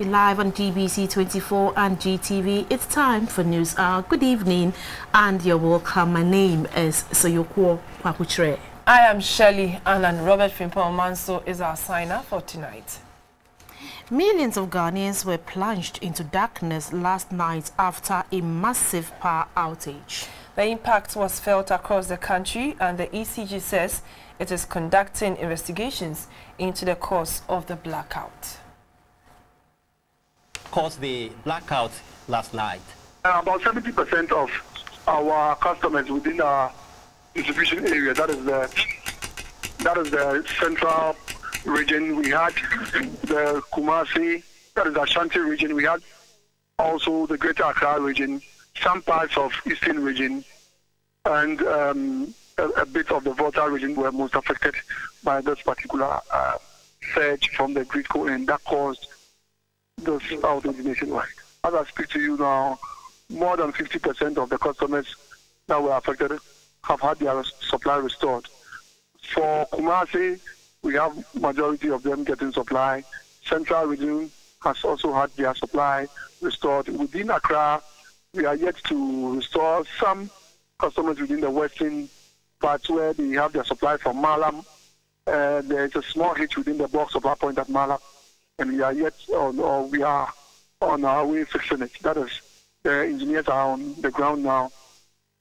live on GBC24 and GTV. It's time for News Hour. Good evening and you're welcome. My name is Soyokwo Kwakutre. I am Shelley and Robert Frimpong Manso is our signer for tonight. Millions of Ghanaians were plunged into darkness last night after a massive power outage. The impact was felt across the country and the ECG says it is conducting investigations into the cause of the blackout. Caused the blackout last night? About 70% of our customers within our distribution area, that is the central region. We had the Kumasi, that is the Ashanti region. We had also the Greater Accra region, some parts of Eastern region, and a bit of the Volta region were most affected by this particular surge from the grid core, and that caused this outage nationwide. As I speak to you now, more than 50% of the customers that were affected have had their supply restored. For Kumasi, we have majority of them getting supply. Central region has also had their supply restored. Within Accra, we are yet to restore some customers within the western parts where they have their supply from Malam. There is a small hitch within the bulk supply point at Malam, and we are yet on, or we are on our way fixing it. That is, the engineers are on the ground now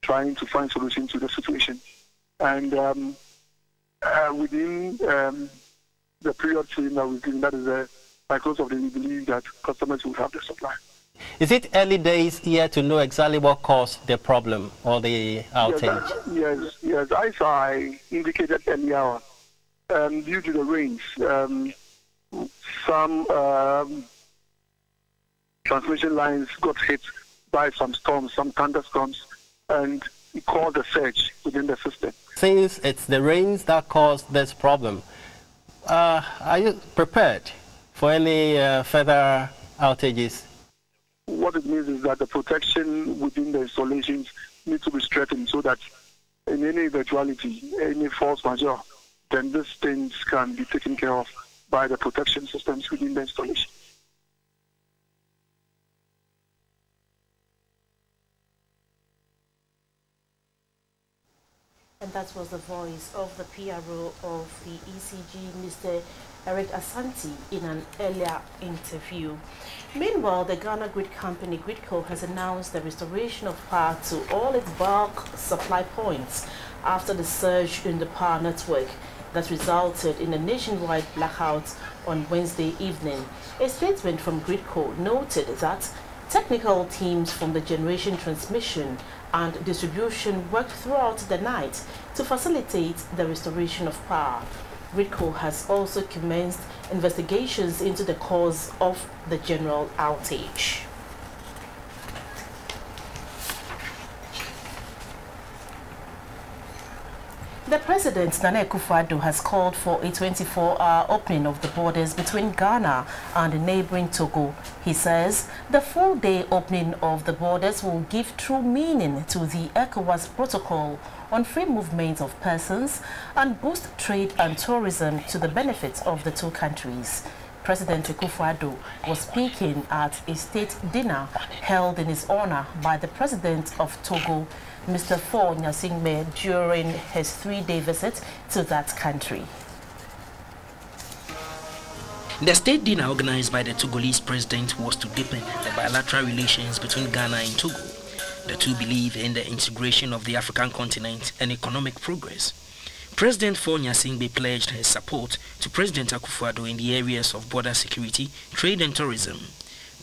trying to find solutions to the situation. And within the period frame that we've given, that is by close of the day, we believe that customers will have the supply. Is it early days here to know exactly what caused the problem or the outage? Yes. As I indicated earlier, due to the rains, some transmission lines got hit by some storms, some thunderstorms, and it caused a surge within the system. Since it's the rains that caused this problem, are you prepared for any further outages? What it means is that the protection within the installations needs to be strengthened so that in any eventuality, any force majeure, then these things can be taken care of by the protection systems within the installation. And that was the voice of the PRO of the ECG, Mr. Eric Asante, in an earlier interview. Meanwhile, the Ghana Grid Company, Gridco, has announced the restoration of power to all its bulk supply points after the surge in the power network that resulted in a nationwide blackout on Wednesday evening. A statement from Gridco noted that technical teams from the generation, transmission and distribution worked throughout the night to facilitate the restoration of power. Gridco has also commenced investigations into the cause of the general outage. The President, Nana Akufo-Addo, has called for a 24-hour opening of the borders between Ghana and neighboring Togo. He says the full-day opening of the borders will give true meaning to the ECOWAS protocol on free movement of persons and boost trade and tourism to the benefit of the two countries. President Akufo-Addo was speaking at a state dinner held in his honor by the President of Togo, Mr. Faure Gnassingbé, during his 3-day visit to that country. The state dinner organized by the Togolese president was to deepen the bilateral relations between Ghana and Togo. The two believe in the integration of the African continent and economic progress. President Faure Gnassingbé pledged his support to President Akufo-Addo in the areas of border security, trade and tourism.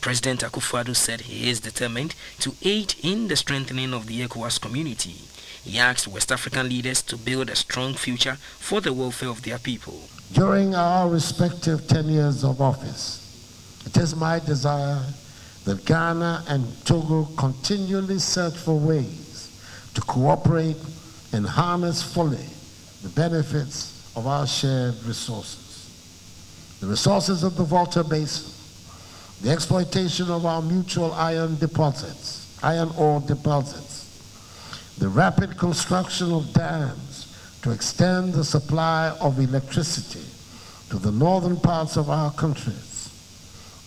President Akufo-Addo said he is determined to aid in the strengthening of the ECOWAS community. He asked West African leaders to build a strong future for the welfare of their people. During our respective tenures of office, it is my desire that Ghana and Togo continually search for ways to cooperate and harness fully the benefits of our shared resources. The resources of the Volta Basin, the exploitation of our mutual iron ore deposits, the rapid construction of dams to extend the supply of electricity to the northern parts of our countries,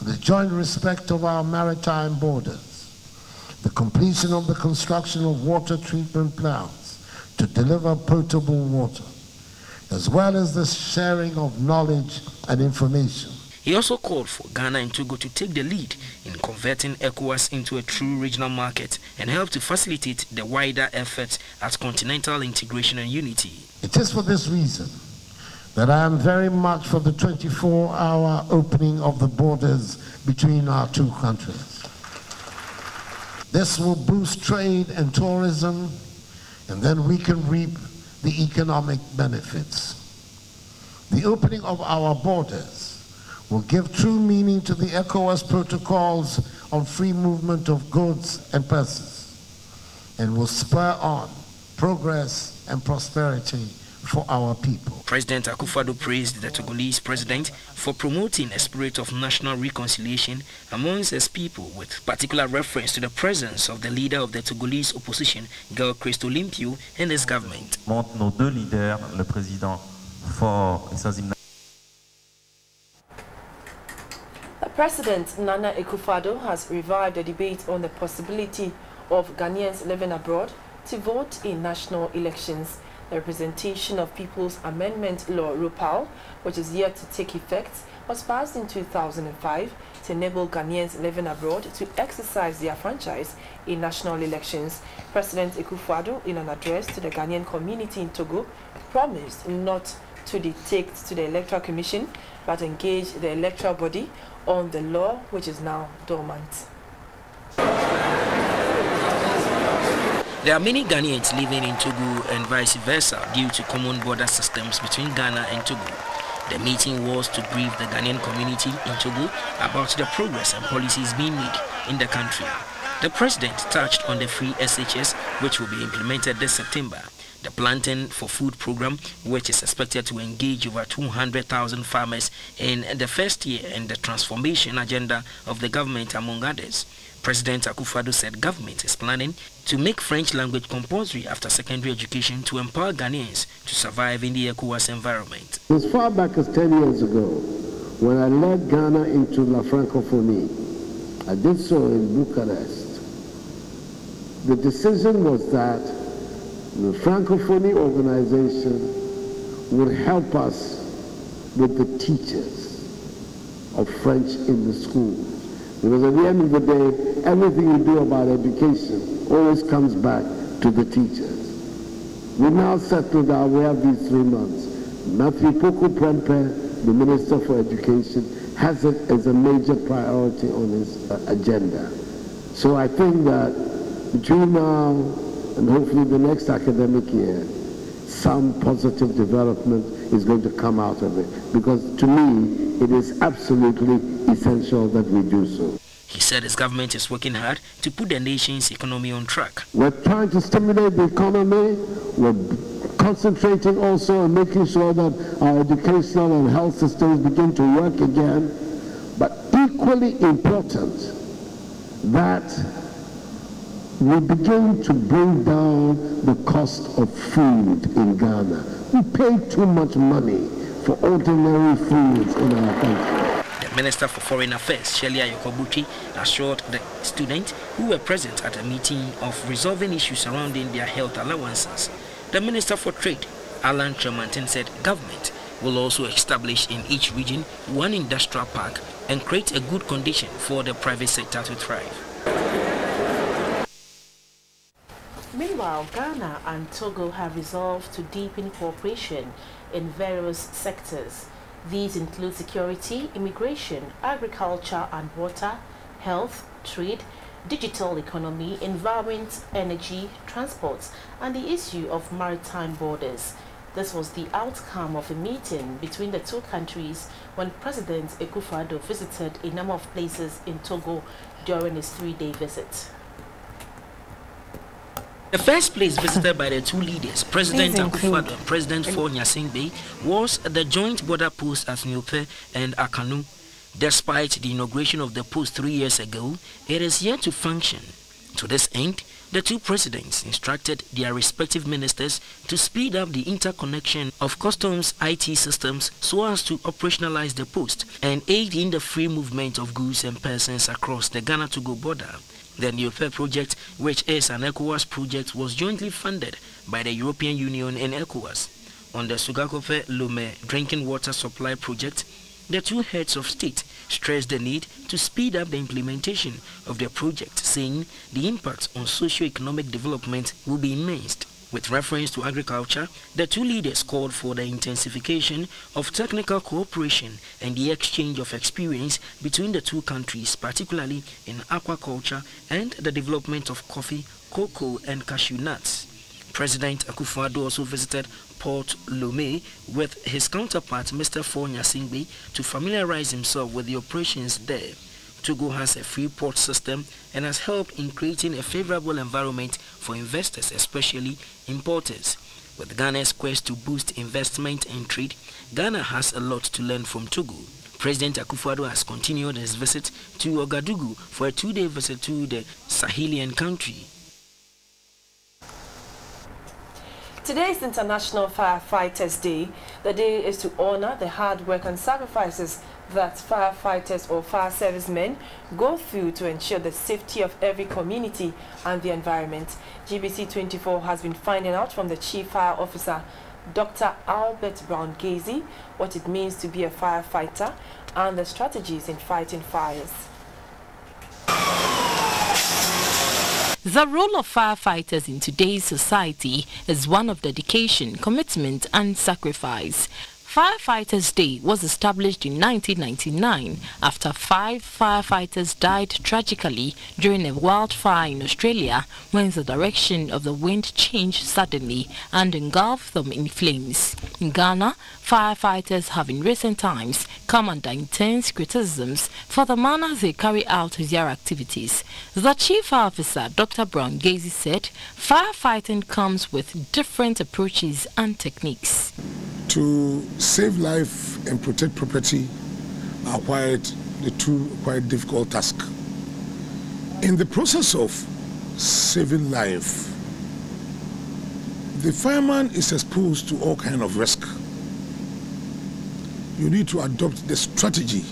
the joint respect of our maritime borders, the completion of the construction of water treatment plants to deliver potable water, as well as the sharing of knowledge and information. He also called for Ghana and Togo to take the lead in converting ECOWAS into a true regional market and help to facilitate the wider efforts at continental integration and unity. It is for this reason that I am very much for the 24-hour opening of the borders between our two countries. This will boost trade and tourism, and then we can reap the economic benefits. The opening of our borders will give true meaning to the ECOWAS protocols on free movement of goods and persons, and will spur on progress and prosperity for our people. President Akufo-Addo praised the Togolese president for promoting a spirit of national reconciliation amongst his people, with particular reference to the presence of the leader of the Togolese opposition, Gaël Christo-Limpio, and his government. Nos deux leaders, le président fort et sans hymne. President Nana Akufo-Addo has revived the debate on the possibility of Ghanaians living abroad to vote in national elections. The Representation of People's Amendment Law (ROPAL), which is yet to take effect, was passed in 2005 to enable Ghanaians living abroad to exercise their franchise in national elections. President Akufo-Addo, in an address to the Ghanaian community in Togo, promised not to dictate to the Electoral Commission but engage the electoral body on the law, which is now dormant. There are many Ghanaians living in Togo and vice versa due to common border systems between Ghana and Togo. The meeting was to brief the Ghanaian community in Togo about the progress and policies being made in the country. The president touched on the free SHS, which will be implemented this September, the Planting for Food program, which is expected to engage over 200,000 farmers in the first year, and the transformation agenda of the government, among others. President Akufo-Addo said government is planning to make French language compulsory after secondary education to empower Ghanaians to survive in the ECOWAS environment. As far back as 10 years ago, when I led Ghana into La Francophonie, I did so in Bucharest. The decision was that the Francophonie organization would help us with the teachers of French in the schools. Because at the end of the day, everything you do about education always comes back to the teachers. We now settled down, we have these 3 months. Matthew Poku Prempeh, the Minister for Education, has it as a major priority on his agenda. So I think that between now and hopefully the next academic year, some positive development is going to come out of it. Because to me, it is absolutely essential that we do so. He said his government is working hard to put the nation's economy on track. We're trying to stimulate the economy. We're concentrating also on making sure that our educational and health systems begin to work again. But equally important, that we begin to bring down the cost of food in Ghana. We pay too much money for ordinary foods in our country. The Minister for Foreign Affairs, Shelia Yokobuchi, assured the students who were present at a meeting of resolving issues surrounding their health allowances. The Minister for Trade, Alan Tremantin, said government will also establish in each region one industrial park and create a good condition for the private sector to thrive. Meanwhile, Ghana and Togo have resolved to deepen cooperation in various sectors. These include security, immigration, agriculture and water, health, trade, digital economy, environment, energy, transport, and the issue of maritime borders. This was the outcome of a meeting between the two countries when President Akufo-Addo visited a number of places in Togo during his 3-day visit. The first place visited by the two leaders, President Akufo-Addo and President Faure Gnassingbé, was the joint border post at Nyope and Akanu. Despite the inauguration of the post 3 years ago, it is yet to function. To this end, The two presidents instructed their respective ministers to speed up the interconnection of customs IT systems so as to operationalize the post and aid in the free movement of goods and persons across the Ghana-Togo border. The Neope project, which is an ECOWAS project, was jointly funded by the European Union and ECOWAS. On the Sugakope Lome drinking water supply project, the two heads of state stressed the need to speed up the implementation of the project, saying the impact on socio-economic development will be immense. With reference to agriculture, the two leaders called for the intensification of technical cooperation and the exchange of experience between the two countries, particularly in aquaculture and the development of coffee, cocoa and cashew nuts. President Akufo-Addo also visited Port Lome with his counterpart Mr. Fonya Singbe to familiarize himself with the operations there. Togo has a free port system and has helped in creating a favorable environment for investors, especially importers. With Ghana's quest to boost investment and trade, Ghana has a lot to learn from Togo. President Akufo-Addo has continued his visit to Ouagadougou for a two-day visit to the Sahelian country. Today is International Firefighters Day. The day is to honor the hard work and sacrifices that firefighters or fire servicemen go through to ensure the safety of every community and the environment. GBC24 has been finding out from the Chief Fire Officer, Dr. Albert Brown-Gazy, what it means to be a firefighter and the strategies in fighting fires. The role of firefighters in today's society is one of dedication, commitment and sacrifice. Firefighters Day was established in 1999 after 5 firefighters died tragically during a wildfire in Australia when the direction of the wind changed suddenly and engulfed them in flames. In Ghana, firefighters have in recent times come under intense criticisms for the manner they carry out their activities. The Chief Officer, Dr. Brown-Gazy, said firefighting comes with different approaches and techniques. To save life and protect property are the two quite difficult tasks. In the process of saving life, the fireman is exposed to all kinds of risk. You need to adopt the strategy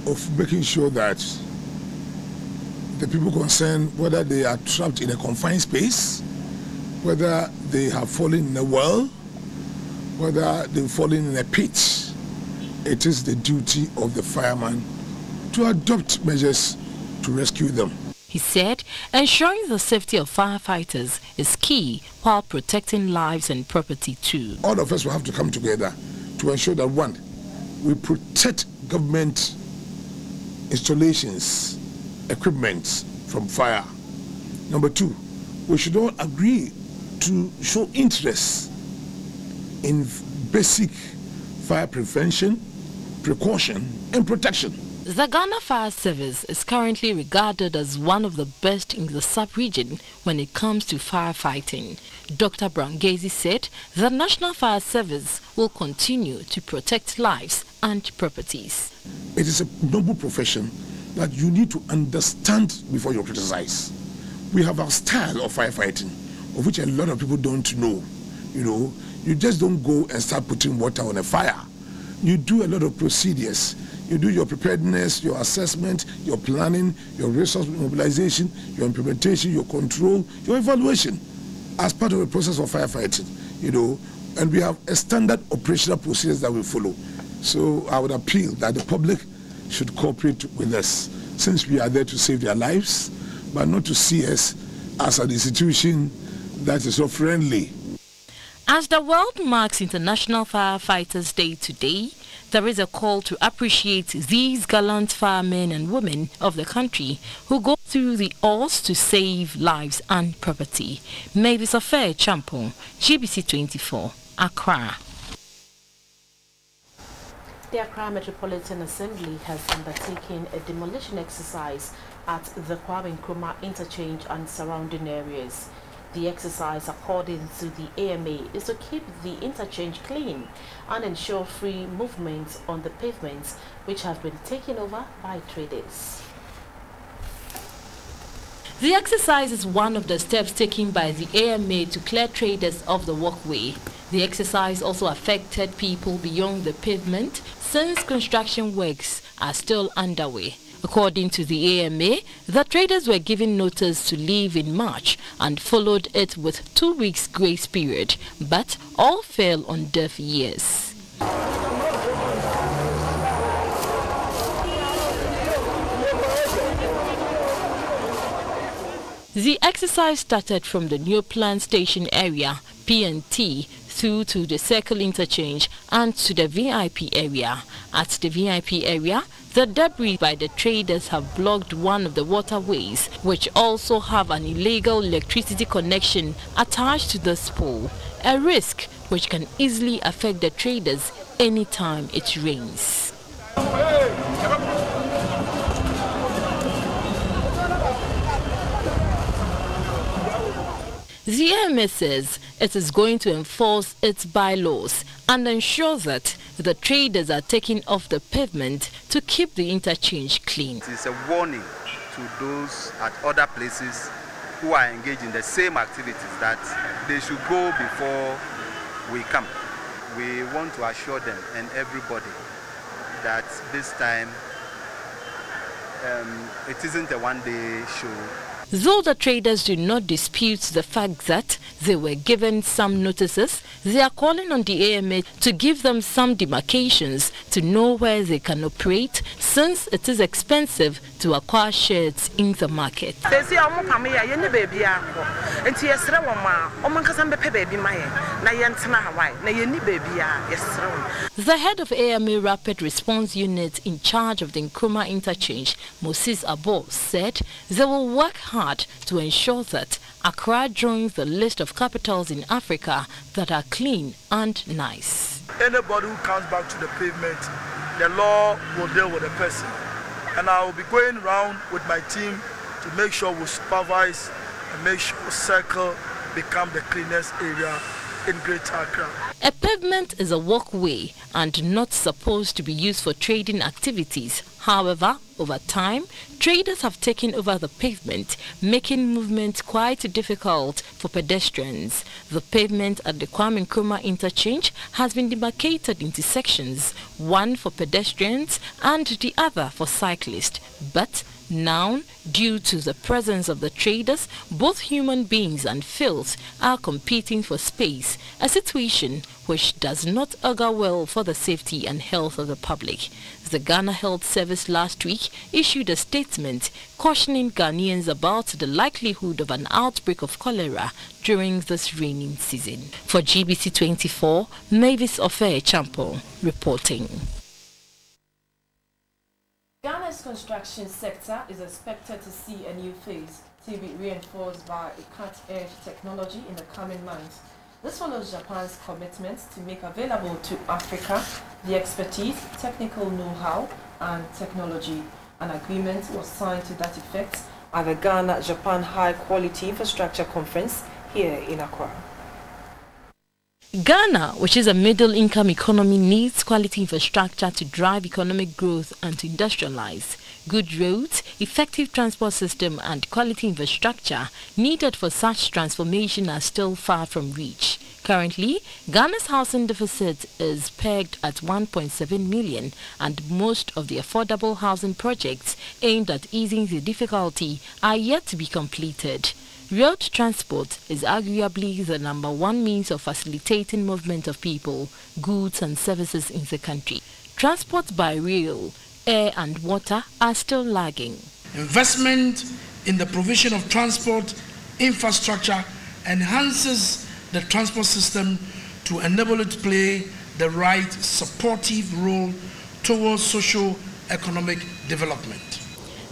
of making sure that the people concerned, whether they are trapped in a confined space, whether they have fallen in a well, whether they've fallen in a pit, it is the duty of the fireman to adopt measures to rescue them. He said ensuring the safety of firefighters is key while protecting lives and property too. All of us will have to come together to ensure that, one, we protect government installations, equipment from fire. Number two, we should all agree to show interest in basic fire prevention, precaution and protection. The Ghana Fire Service is currently regarded as one of the best in the sub-region when it comes to firefighting. Dr. Brown-Gazy said the National Fire Service will continue to protect lives and properties. It is a noble profession that you need to understand before you criticize. We have our style of firefighting, of which a lot of people don't know. You know, you just don't go and start putting water on a fire. You do a lot of procedures. You do your preparedness, your assessment, your planning, your resource mobilization, your implementation, your control, your evaluation as part of the process of firefighting, you know, and we have a standard operational procedures that we follow. So I would appeal that the public should cooperate with us, since we are there to save their lives, but not to see us as an institution that is so friendly. As the world marks International Firefighters Day today, there is a call to appreciate these gallant firemen and women of the country who go through the odds to save lives and property. Mavis Affair Champon, GBC24, Accra. The Accra Metropolitan Assembly has undertaken a demolition exercise at the Kwame Nkrumah interchange and surrounding areas. The exercise, according to the AMA, is to keep the interchange clean and ensure free movement on the pavements which have been taken over by traders. The exercise is one of the steps taken by the AMA to clear traders off the walkway. The exercise also affected people beyond the pavement since construction works are still underway. According to the AMA, the traders were given notice to leave in March and followed it with 2 weeks grace period, but all fell on deaf ears. The exercise started from the New Plant Station area, P&T, through to the Circle Interchange and to the VIP area. At the VIP area, the debris by the traders have blocked one of the waterways, which also have an illegal electricity connection attached to this pole, a risk which can easily affect the traders anytime it rains. The AMA says it is going to enforce its bylaws and ensure that the traders are taken off the pavement to keep the interchange clean. It is a warning to those at other places who are engaged in the same activities that they should go before we come. We want to assure them and everybody that this time it isn't a one-day show. Though the traders do not dispute the fact that they were given some notices, they are calling on the AMA to give them some demarcations to know where they can operate, since it is expensive to acquire shares in the market. The head of AMA Rapid Response Unit in charge of the Nkrumah Interchange, Moses Abo, said they will work hard to ensure that Accra joins the list of capitals in Africa that are clean and nice. Anybody who comes back to the pavement, the law will deal with the person. And I will be going around with my team to make sure we supervise and make sure Circle become the cleanest area in Greater Accra. A pavement is a walkway and not supposed to be used for trading activities. However, over time, traders have taken over the pavement, making movement quite difficult for pedestrians. The pavement at the Kwame Nkrumah interchange has been demarcated into sections, one for pedestrians and the other for cyclists. But now, due to the presence of the traders, both human beings and filth are competing for space, a situation which does not augur well for the safety and health of the public. The Ghana Health Service last week issued a statement cautioning Ghanaians about the likelihood of an outbreak of cholera during this raining season. For GBC24, Mavis Ofe-Champo reporting. Ghana's construction sector is expected to see a new phase to be reinforced by a cutting-edge technology in the coming months. This follows Japan's commitment to make available to Africa the expertise, technical know-how and technology. An agreement was signed to that effect at the Ghana-Japan High Quality Infrastructure Conference here in Accra. Ghana, which is a middle-income economy, needs quality infrastructure to drive economic growth and to industrialize. Good roads, effective transport system and quality infrastructure needed for such transformation are still far from reach. Currently, Ghana's housing deficit is pegged at 1.7 million and most of the affordable housing projects aimed at easing the difficulty are yet to be completed. Road transport is arguably the #1 means of facilitating movement of people, goods and services in the country. Transport by rail, air and water are still lagging. Investment in the provision of transport infrastructure enhances the transport system to enable it to play the right supportive role towards socio-economic development.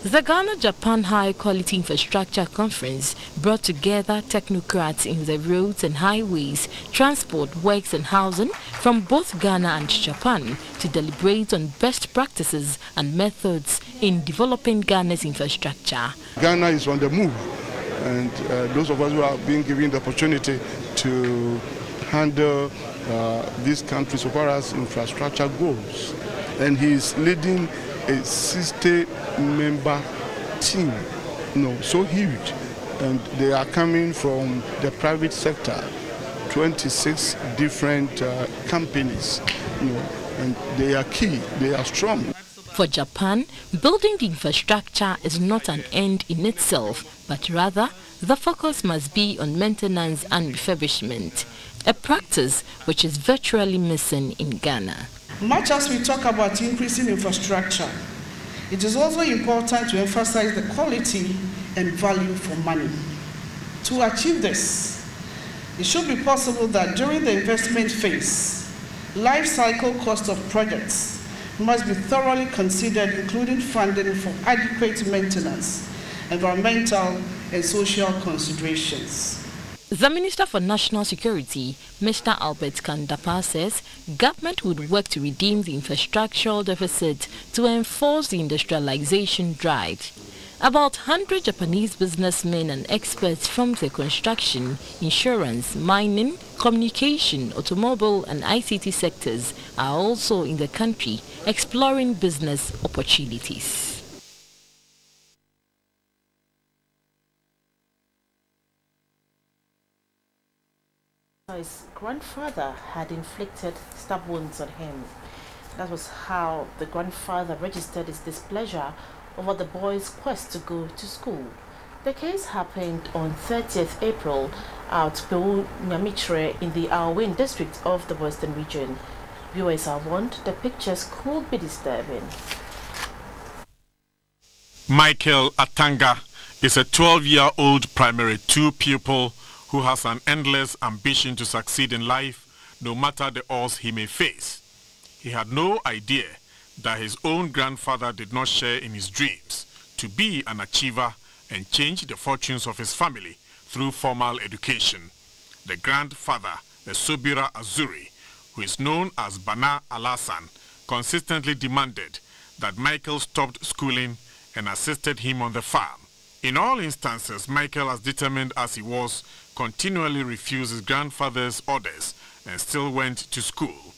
The Ghana-Japan High Quality Infrastructure Conference brought together technocrats in the roads and highways, transport, works and housing from both Ghana and Japan to deliberate on best practices and methods in developing Ghana's infrastructure. Ghana is on the move, and those of us who have been given the opportunity to handle this country so far as infrastructure goes. And he is leading a 60-member team so huge. And they are coming from the private sector, 26 different companies, and they are key, they are strong. For Japan, building the infrastructure is not an end in itself, but rather the focus must be on maintenance and refurbishment, a practice which is virtually missing in Ghana. Much as we talk about increasing infrastructure, it is also important to emphasize the quality and value for money. To achieve this, it should be possible that during the investment phase, life cycle cost of projects must be thoroughly considered, including funding for adequate maintenance, environmental and social considerations. The Minister for National Security, Mr. Albert Kandapa, says government would work to redeem the infrastructural deficit to enforce the industrialization drive. About 100 Japanese businessmen and experts from the construction, insurance, mining, communication, automobile and ICT sectors are also in the country exploring business opportunities. His grandfather had inflicted stab wounds on him. That was how the grandfather registered his displeasure over the boy's quest to go to school. The case happened on 30th April at Pewu Nyamitre in the Awin district of the Western region. Viewers are warned the pictures could be disturbing. Michael Atanga is a 12-year-old primary 2 pupil who has an endless ambition to succeed in life, no matter the odds he may face. He had no idea that his own grandfather did not share in his dreams to be an achiever and change the fortunes of his family through formal education. The grandfather, the Sobira Azuri, who is known as Bana Alasan, consistently demanded that Michael stopped schooling and assisted him on the farm. In all instances, Michael, as determined as he was, continually refused his grandfather's orders and still went to school.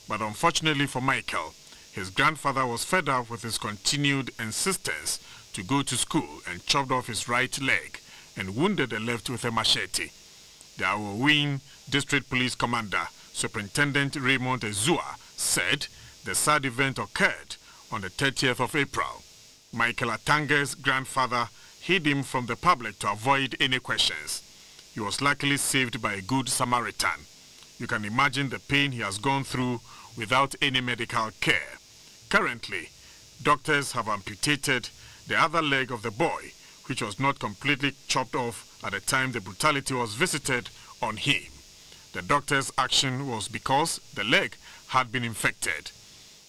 But unfortunately for Michael, his grandfather was fed up with his continued insistence to go to school and chopped off his right leg and wounded the left with a machete. The Awowin District Police Commander, Superintendent Raymond Ezua, said the sad event occurred on the 30th of April. Michael Atanga's grandfather hid him from the public to avoid any questions. He was luckily saved by a good Samaritan. You can imagine the pain he has gone through without any medical care. Currently, doctors have amputated the other leg of the boy, which was not completely chopped off at the time the brutality was visited on him. The doctor's action was because the leg had been infected.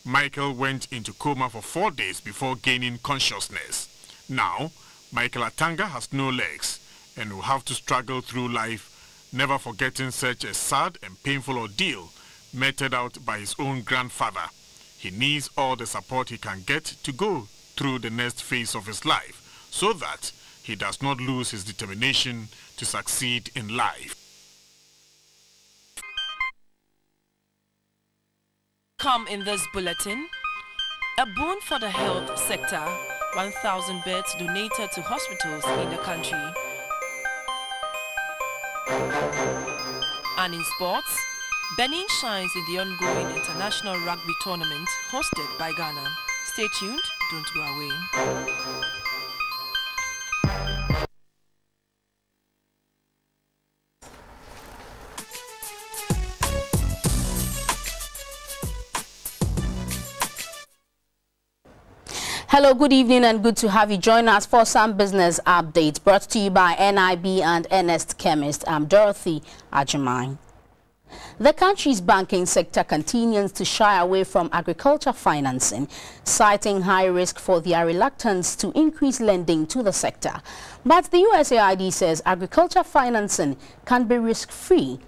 Michael went into coma for 4 days before gaining consciousness. Now, Michael Atanga has no legs and will have to struggle through life, never forgetting such a sad and painful ordeal meted out by his own grandfather. He needs all the support he can get to go through the next phase of his life so that he does not lose his determination to succeed in life. Come in this bulletin, a boon for the health sector, 1,000 beds donated to hospitals in the country. And in sports, Benin shines in the ongoing international rugby tournament hosted by Ghana. Stay tuned, don't go away. Hello, good evening and good to have you join us for some business updates brought to you by NIB and Ernest Chemist. I'm Dorothy Ajimai. The country's banking sector continues to shy away from agriculture financing, citing high risk for their reluctance to increase lending to the sector. But the USAID says agriculture financing can be risk-free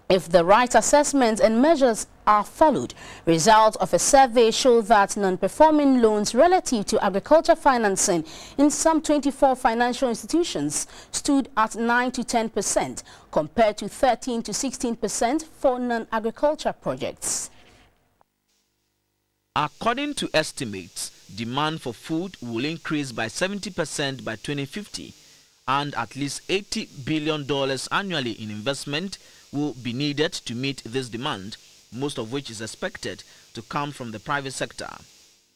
if the right assessments and measures are followed. Results of a survey show that non-performing loans relative to agriculture financing in some 24 financial institutions stood at 9 to 10% compared to 13 to 16% for non-agriculture projects. According to estimates, demand for food will increase by 70% by 2050, and at least $80 billion annually in investment will be needed to meet this demand, most of which is expected to come from the private sector.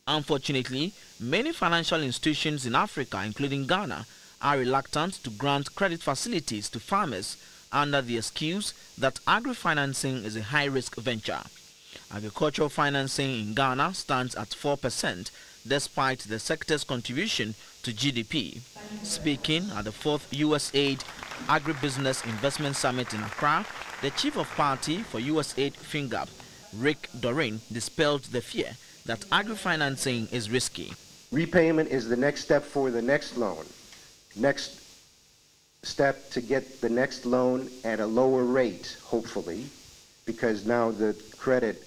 Unfortunately, many financial institutions in Africa, including Ghana, are reluctant to grant credit facilities to farmers under the excuse that agri-financing is a high-risk venture. Agricultural financing in Ghana stands at 4%, despite the sector's contribution to GDP. Speaking at the 4th USAID Agribusiness Investment Summit in Accra, the chief of party for USAID FINGAP, Rick Doreen, dispelled the fear that agri-financing is risky. Repayment is the next step for the next loan. Next step to get the next loan at a lower rate, hopefully, because now the credit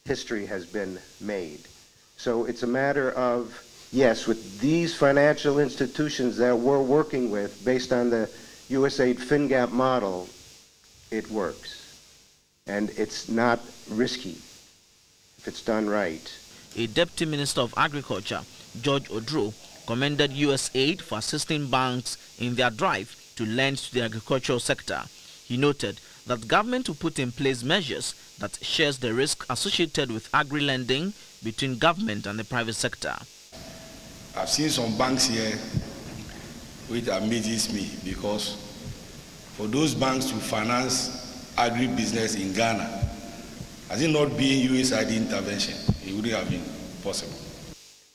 history has been made. So it's a matter of, yes, with these financial institutions that we're working with, based on the USAID FinGap model, it works. And it's not risky if it's done right. A Deputy Minister of Agriculture, George Odro, commended USAID for assisting banks in their drive to lend to the agricultural sector. He noted that government will put in place measures that shares the risk associated with agri-lending between government and the private sector. I've seen some banks here which amazes me, because for those banks to finance agri-business in Ghana, has it not been USAID intervention, it wouldn't have been possible.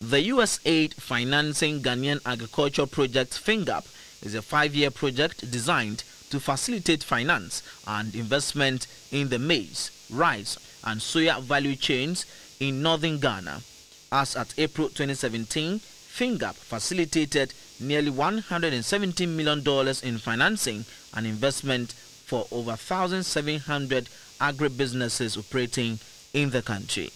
The USAID Financing Ghanaian Agriculture Project FINGAP is a 5-year project designed to facilitate finance and investment in the maize, rice and soya value chains in northern Ghana. As at April 2017, FINGAP facilitated nearly $117 million in financing and investment for over 1,700 agribusinesses operating in the country.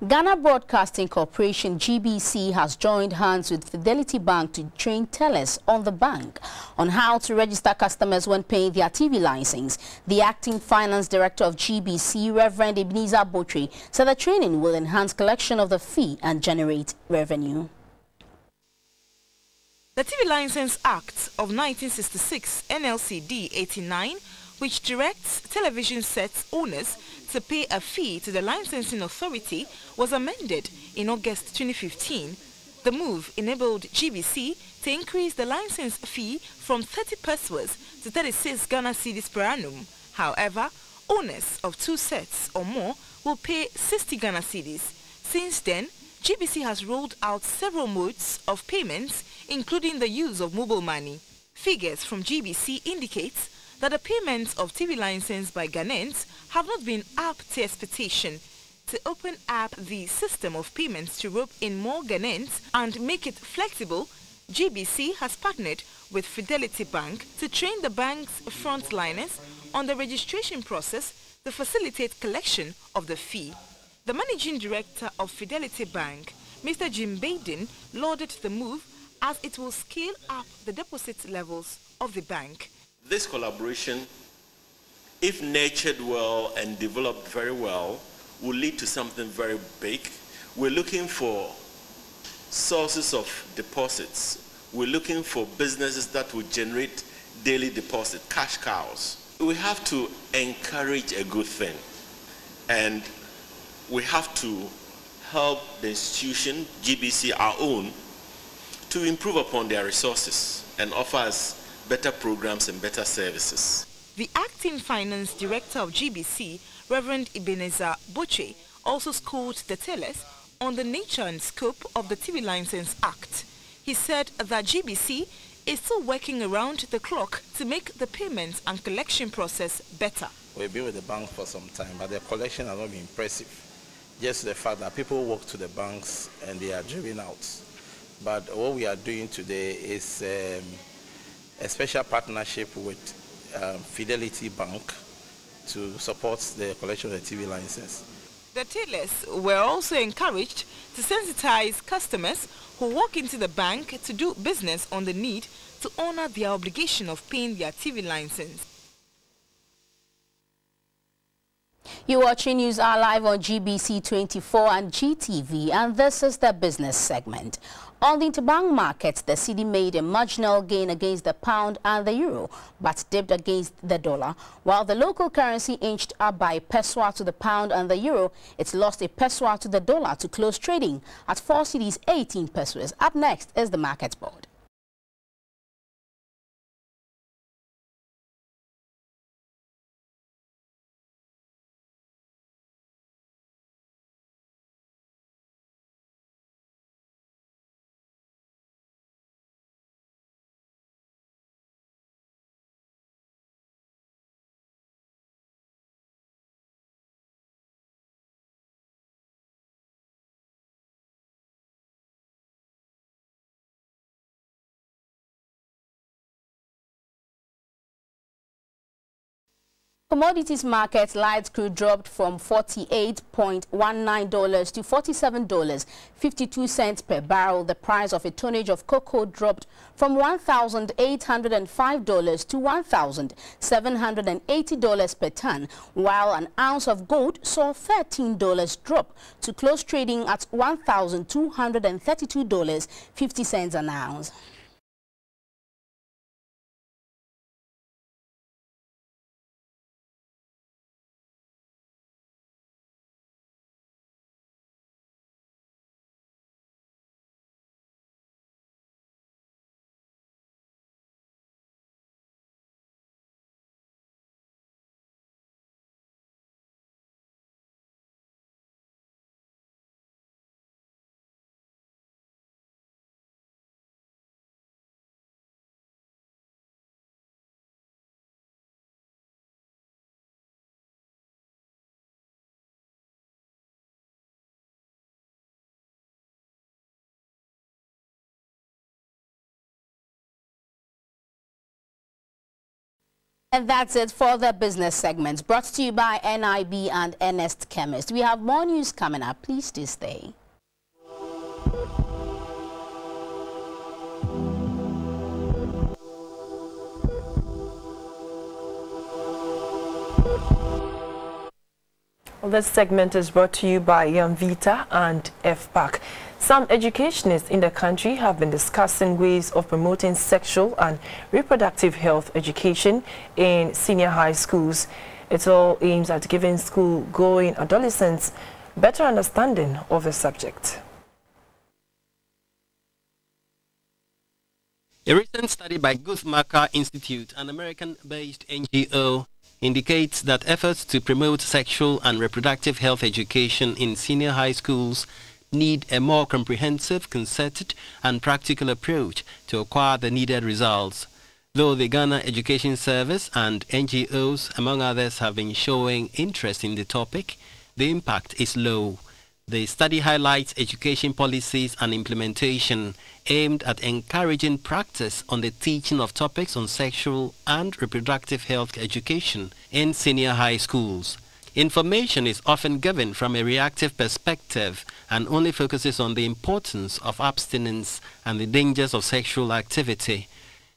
Ghana Broadcasting Corporation GBC has joined hands with Fidelity Bank to train tellers on the bank on how to register customers when paying their TV license. The acting finance director of GBC, Reverend Ebenezer Botwe, said the training will enhance collection of the fee and generate revenue. The TV License Act of 1966, NLCD 89, which directs television sets owners to pay a fee to the licensing authority, was amended in August 2015. The move enabled GBC to increase the license fee from 30 pesewas to 36 Ghana cedis per annum. However, owners of 2 sets or more will pay 60 Ghana cedis. Since then, GBC has rolled out several modes of payments, including the use of mobile money. Figures from GBC indicates that the payments of TV license by Ghanaians have not been up to expectation. To open up the system of payments to rope in more Ghanaians and make it flexible, GBC has partnered with Fidelity Bank to train the bank's frontliners on the registration process to facilitate collection of the fee. The managing director of Fidelity Bank, Mr. Jim Baden, lauded the move as it will scale up the deposit levels of the bank. This collaboration, if nurtured well and developed very well, will lead to something very big. We're looking for sources of deposits. We're looking for businesses that will generate daily deposit, cash cows. We have to encourage a good thing, and we have to help the institution, GBC, our own, to improve upon their resources and offer us better programs and better services. The acting finance director of GBC, Reverend Ebenezer Botwe, also schooled the tellers on the nature and scope of the TV License Act. He said that GBC is still working around the clock to make the payments and collection process better. We've been with the bank for some time, but the collection has not been impressive. Just the fact that people walk to the banks and they are driven out. But what we are doing today is a special partnership with Fidelity Bank to support the collection of the TV license. The tellers were also encouraged to sensitize customers who walk into the bank to do business on the need to honor their obligation of paying their TV license. You're watching News Hour live on GBC24 and GTV, and this is the business segment. On the interbank markets, the cedi made a marginal gain against the pound and the euro, but dipped against the dollar. While the local currency inched up by a pesewa to the pound and the euro, it lost a pesewa to the dollar to close trading at 4 cedis 18 pesos. Up next is the market board. Commodities market, light crude dropped from $48.19 to $47.52 per barrel. The price of a tonnage of cocoa dropped from $1,805 to $1,780 per ton, while an ounce of gold saw $13 drop to close trading at $1,232.50 an ounce. And that's it for the business segment, brought to you by NIB and Ernest Chemist. We have more news coming up. Please do stay. Well, this segment is brought to you by Vita and FPAC. Some educationists in the country have been discussing ways of promoting sexual and reproductive health education in senior high schools. It all aims at giving school-going adolescents better understanding of the subject. A recent study by Guttmacher Institute, an American-based NGO, indicates that efforts to promote sexual and reproductive health education in senior high schools need a more comprehensive, concerted and practical approach to acquire the needed results. Though the Ghana Education Service and NGOs, among others, have been showing interest in the topic, the impact is low. The study highlights education policies and implementation aimed at encouraging practice on the teaching of topics on sexual and reproductive health education in senior high schools. Information is often given from a reactive perspective and only focuses on the importance of abstinence and the dangers of sexual activity.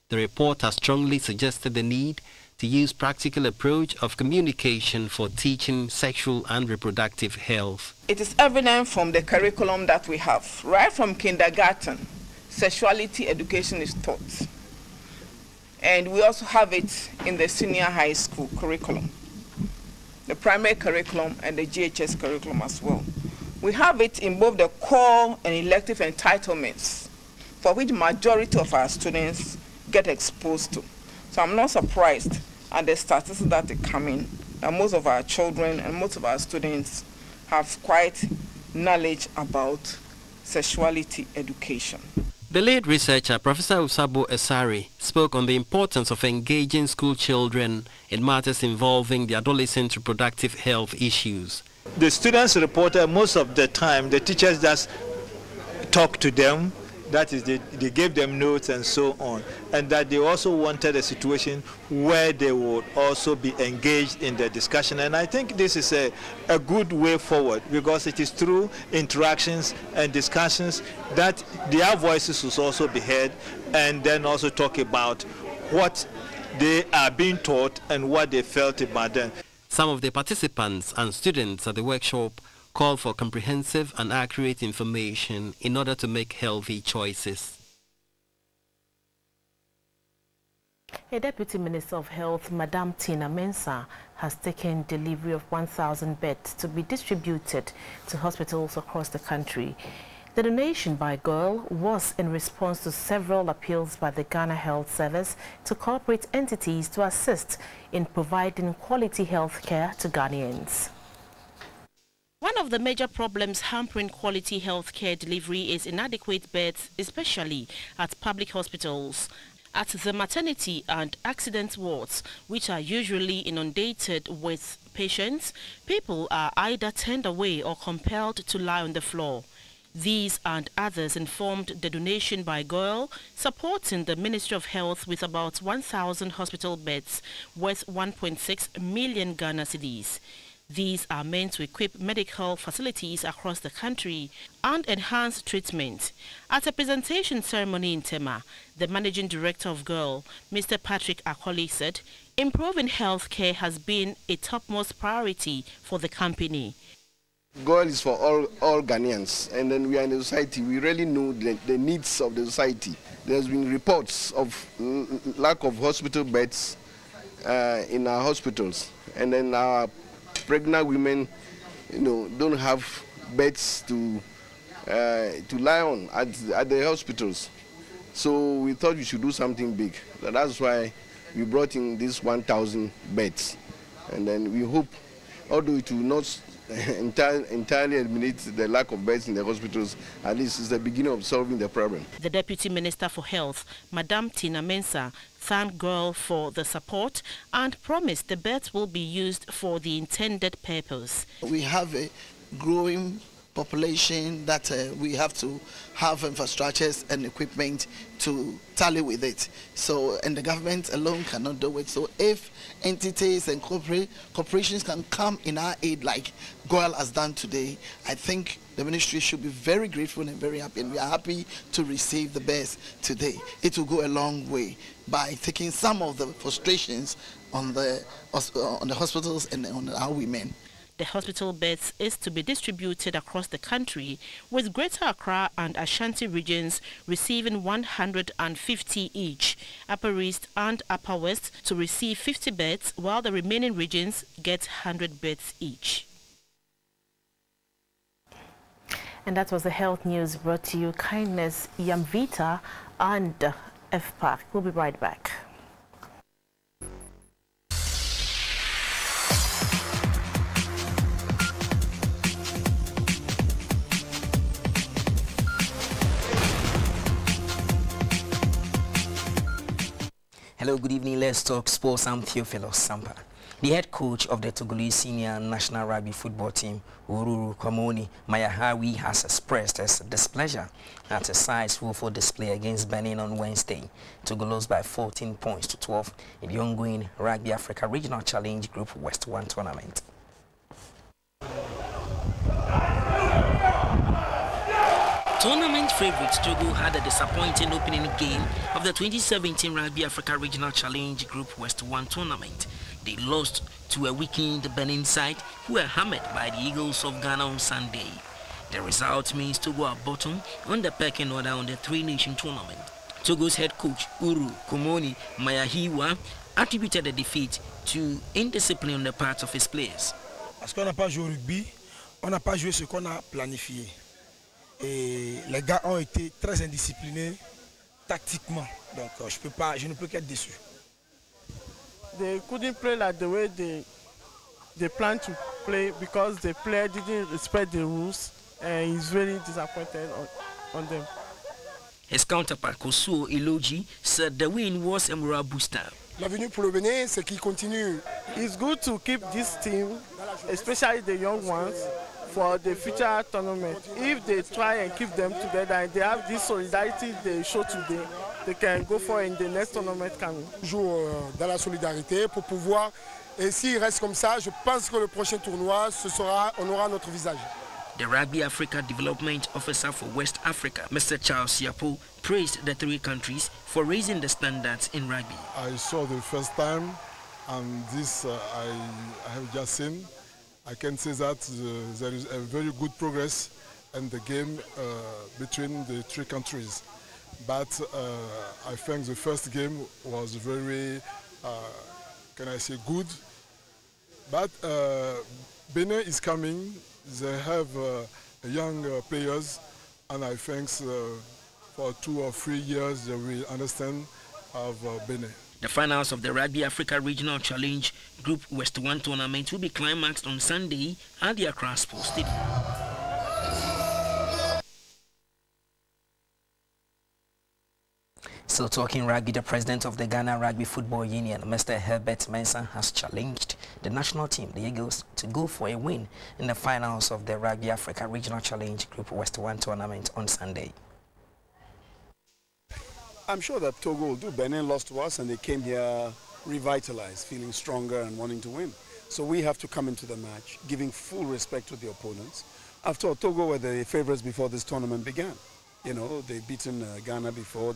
The report has strongly suggested the need to use practical approach of communication for teaching sexual and reproductive health. It is evident from the curriculum that we have. Right from kindergarten, sexuality education is taught. And we also have it in the senior high school curriculum, the primary curriculum and the GHS curriculum as well. We have it in both the core and elective entitlements, for which majority of our students get exposed to. So I'm not surprised at the statistics that are coming, that most of our children and most of our students have quite knowledge about sexuality education. The lead researcher, Professor Usabo Esari, spoke on the importance of engaging school children in matters involving the adolescent reproductive health issues. The students reported most of the time the teachers just talk to them, that is, they gave them notes and so on, and that they also wanted a situation where they would also be engaged in the discussion. And I think this is a good way forward, because it is through interactions and discussions that their voices will also be heard, and then also talk about what they are being taught and what they felt about them. Some of the participants and students at the workshop called for comprehensive and accurate information in order to make healthy choices. A Deputy Minister of Health, Madam Tina Mensah, has taken delivery of 1,000 beds to be distributed to hospitals across the country. The donation by Girl was in response to several appeals by the Ghana Health Service to corporate entities to assist in providing quality health care to Ghanaians. One of the major problems hampering quality health care delivery is inadequate beds, especially at public hospitals. At the maternity and accident wards, which are usually inundated with patients, people are either turned away or compelled to lie on the floor. These and others informed the donation by Girl, supporting the Ministry of Health with about 1,000 hospital beds worth 1.6 million Ghana cedis. These are meant to equip medical facilities across the country and enhance treatment. At a presentation ceremony in Tema, the Managing Director of Girl, Mr. Patrick Akoli, said improving health care has been a topmost priority for the company. Girl is for all Ghanaians, and then we are in the society. We really know the needs of the society. There's been reports of lack of hospital beds in our hospitals, and then our pregnant women, don't have beds to lie on at the hospitals. So we thought we should do something big. That's why we brought in this 1,000 beds, and then we hope, although it will not entirely eliminate the lack of beds in the hospitals, at least it's the beginning of solving the problem. The Deputy Minister for Health, Madam Tina Mensah, thanked Girl for the support and promised the beds will be used for the intended purpose. We have a growing population that we have to have infrastructures and equipment to tally with it. So, and the government alone cannot do it. So if entities and corporations can come in our aid like Girl has done today, I think the ministry should be very grateful and very happy, and we are happy to receive the best today. It will go a long way by taking some of the frustrations on the hospitals and on our women. The hospital beds is to be distributed across the country, with Greater Accra and Ashanti regions receiving 150 each, Upper East and Upper West to receive 50 beds, while the remaining regions get 100 beds each. And that was the health news brought to you kindness Yamvita and FPAC. We'll be right back. Hello, good evening. Let's talk sports. I'm Theophilus Sampa. The head coach of the Togolese senior national rugby football team, Ururu Kwamoni Mayahawi, has expressed his displeasure at a side's woeful display against Benin on Wednesday. Togo lost by 14 points to 12 in the ongoing Rugby Africa Regional Challenge Group West 1 tournament. Tournament favourites Togo had a disappointing opening game of the 2017 Rugby Africa Regional Challenge Group West 1 tournament. They lost to a weakened Benin side who were hammered by the Eagles of Ghana on Sunday. The result means Togo are bottom on the pecking order on the three-nation tournament. Togo's head coach Uru Komoni Mayahiwa attributed the defeat to indiscipline on the part of his players. Parce qu'on n'a pas joué au rugby, on n'a pas joué ce qu'on a planifié. Et les gars ont été très indisciplinés tactiquement. Donc je ne peux qu'être déçu. They couldn't play like the way they planned to play because the player didn't respect the rules, and he's very disappointed on them. His counterpart Kosuo Iloji said the win was a morale booster. L'avenir pour le Bénin, c'est qu'il continue. It's good to keep this team, especially the young ones, for the future tournament. If they try and keep them together and they have this solidarity they show today, they can go for in the next tournament coming. Toujours dans la solidarité pour pouvoir, et s'il reste comme ça, je pense que le prochain tournoi, on aura notre visage. The Rugby Africa Development Officer for West Africa, Mr. Charles Siapo, praised the three countries for raising the standards in rugby. I saw the first time and this I have just seen. I can say that there is a very good progress in the game between the three countries. But I think the first game was very, can I say, good. But Benin is coming. They have young players, and I think for 2 or 3 years they will understand of Benin. The finals of the Rugby Africa Regional Challenge Group West 1 tournament will be climaxed on Sunday at the Accra Sports Stadium. So talking rugby, the president of the Ghana Rugby Football Union, Mr. Herbert Mensah, has challenged the national team, the Eagles, to go for a win in the finals of the Rugby Africa Regional Challenge Group West 1 tournament on Sunday. I'm sure that Togo will do. Benin lost to us and they came here revitalized, feeling stronger and wanting to win. So we have to come into the match, giving full respect to the opponents. After all, Togo were the favorites before this tournament began. You know, they've beaten Ghana before.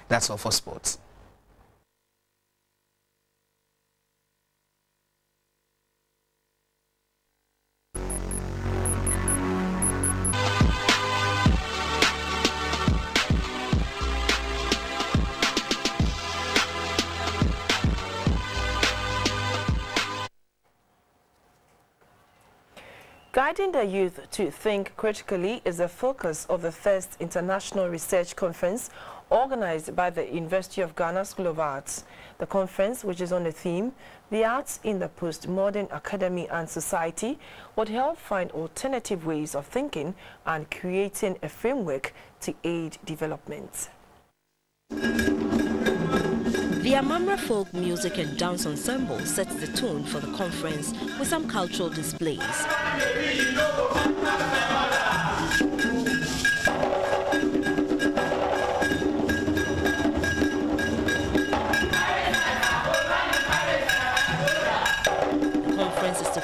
That's all for sports. Guiding the youth to think critically is the focus of the first International Research Conference organized by the University of Ghana School of Arts. The conference, which is on the theme, The Arts in the Postmodern Academy and Society, would help find alternative ways of thinking and creating a framework to aid development. The Amamra Folk Music and Dance Ensemble sets the tone for the conference with some cultural displays.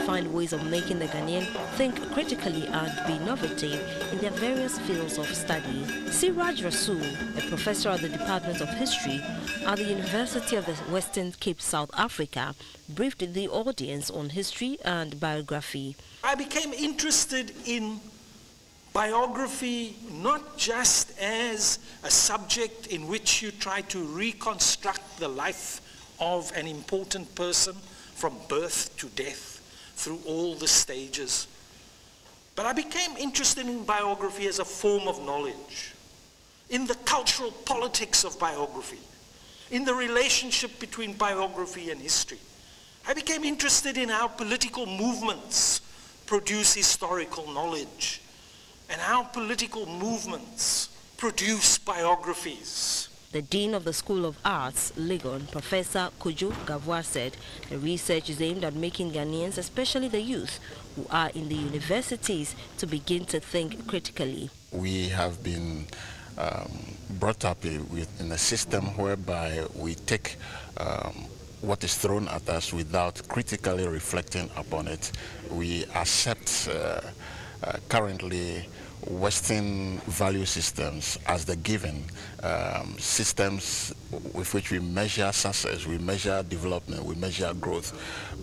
Find ways of making the Ghanaian think critically and be innovative in their various fields of study. Siraj Rasool, a professor at the Department of History at the University of the Western Cape, South Africa, briefed the audience on history and biography. I became interested in biography not just as a subject in which you try to reconstruct the life of an important person from birth to death, through all the stages. But I became interested in biography as a form of knowledge, in the cultural politics of biography, in the relationship between biography and history. I became interested in how political movements produce historical knowledge, and how political movements produce biographies. The Dean of the School of Arts, Legon, Professor Kojo Gavois, said the research is aimed at making Ghanaians, especially the youth who are in the universities, to begin to think critically. We have been brought up in a system whereby we take what is thrown at us without critically reflecting upon it. We accept currently Western value systems as the given systems with which we measure success, we measure development, we measure growth.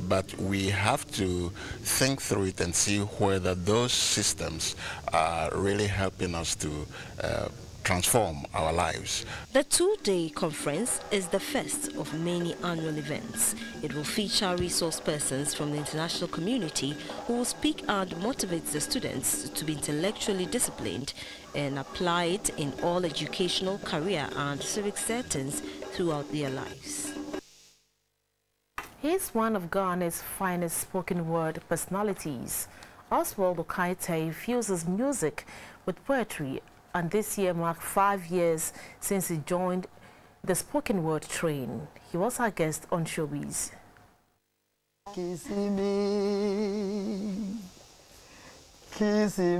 But we have to think through it and see whether those systems are really helping us to transform our lives. The two-day conference is the first of many annual events. It will feature resource persons from the international community who will speak and motivate the students to be intellectually disciplined and apply it in all educational, career and civic settings throughout their lives. He is one of Ghana's finest spoken word personalities. Oswald Okaite fuses music with poetry, and this year marked 5 years since he joined the spoken word train. He was our guest on Showbiz. Kissing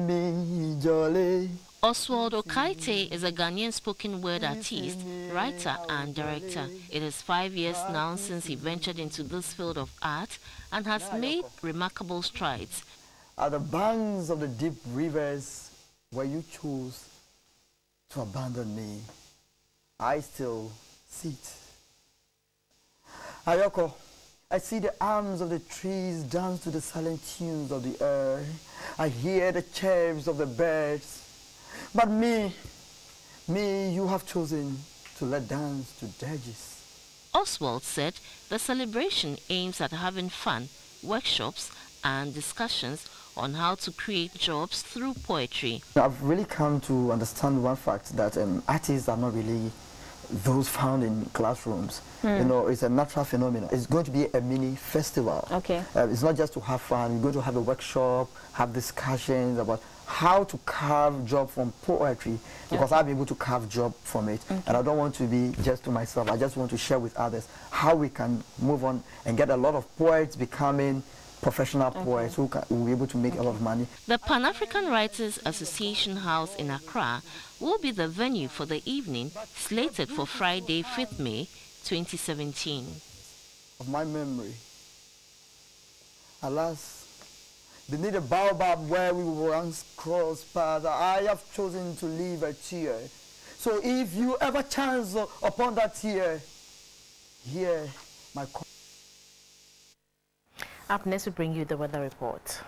me, jolly. Oswald Okaite is a Ghanaian spoken word artist, writer and director. It is 5 years now since he ventured into this field of art and has made remarkable strides. At the banks of the deep rivers where you chose to abandon me, I still sit. Ayoko, I see the arms of the trees dance to the silent tunes of the air. I hear the chirps of the birds. But me, you have chosen to let dance to dirges. Oswald said the celebration aims at having fun, workshops and discussions on how to create jobs through poetry. I've really come to understand one fact, that artists are not really those found in classrooms. You know, it's a natural phenomenon. It's going to be a mini festival. Okay. It's not just to have fun. We're going to have a workshop, have discussions about how to carve job from poetry, because I'm able to carve job from it. And I don't want to be just to myself. I just want to share with others how we can move on and get a lot of poets becoming professional poets who will be able to make a lot of money. The Pan-African Writers Association House in Accra will be the venue for the evening, slated for Friday, 5th May 2017. Of my memory, alas, beneath a baobab where we once crossed paths, I have chosen to leave a tear. So if you ever chance upon that tear, hear my call. Up next, we bring you the weather report.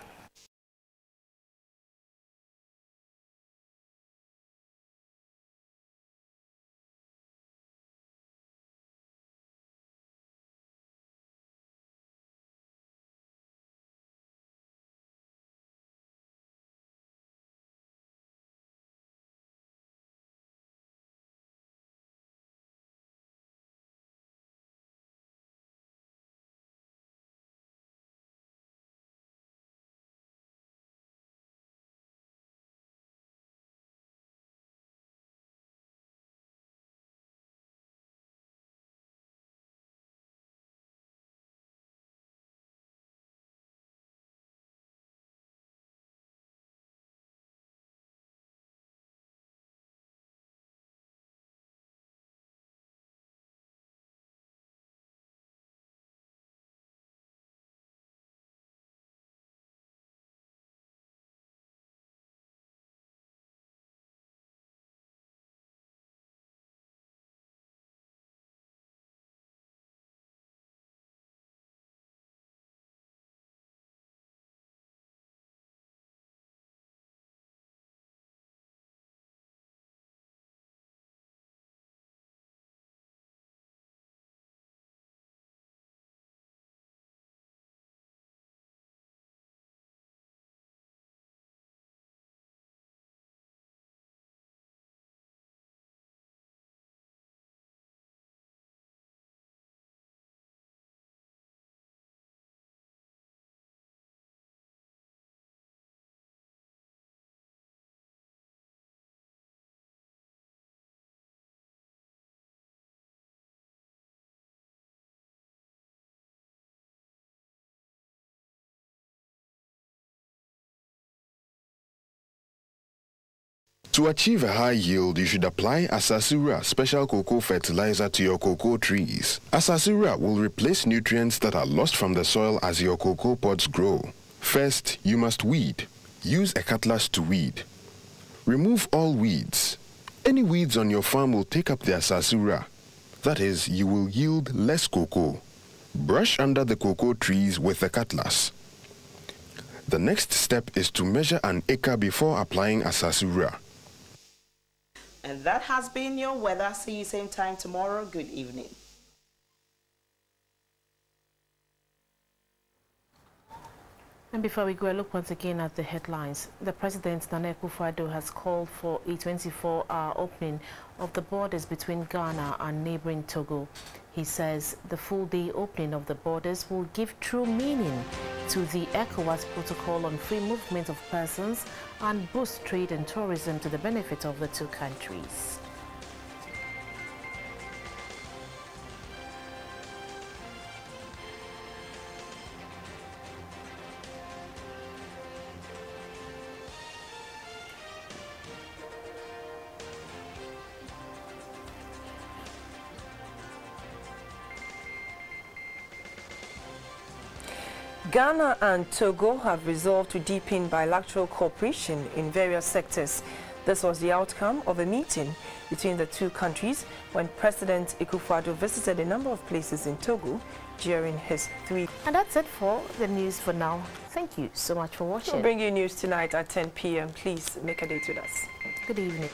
To achieve a high yield, you should apply Asasura special cocoa fertilizer to your cocoa trees. Asasura will replace nutrients that are lost from the soil as your cocoa pods grow. First, you must weed. Use a cutlass to weed. Remove all weeds. Any weeds on your farm will take up the Asasura. That is, you will yield less cocoa. Brush under the cocoa trees with a cutlass. The next step is to measure an acre before applying Asasura. And that has been your weather. See you same time tomorrow. Good evening. And before we go, a look once again at the headlines. The President, Nana Akufo-Addo, has called for a 24-hour opening of the borders between Ghana and neighboring Togo. He says the full-day opening of the borders will give true meaning to the ECOWAS protocol on free movement of persons and boost trade and tourism to the benefit of the two countries. Ghana and Togo have resolved to deepen bilateral cooperation in various sectors. This was the outcome of a meeting between the two countries when President Akufo-Addo visited a number of places in Togo during his 3. And that's it for the news for now. Thank you so much for watching. We'll bring you news tonight at 10 p.m. Please make a date with us. Good evening.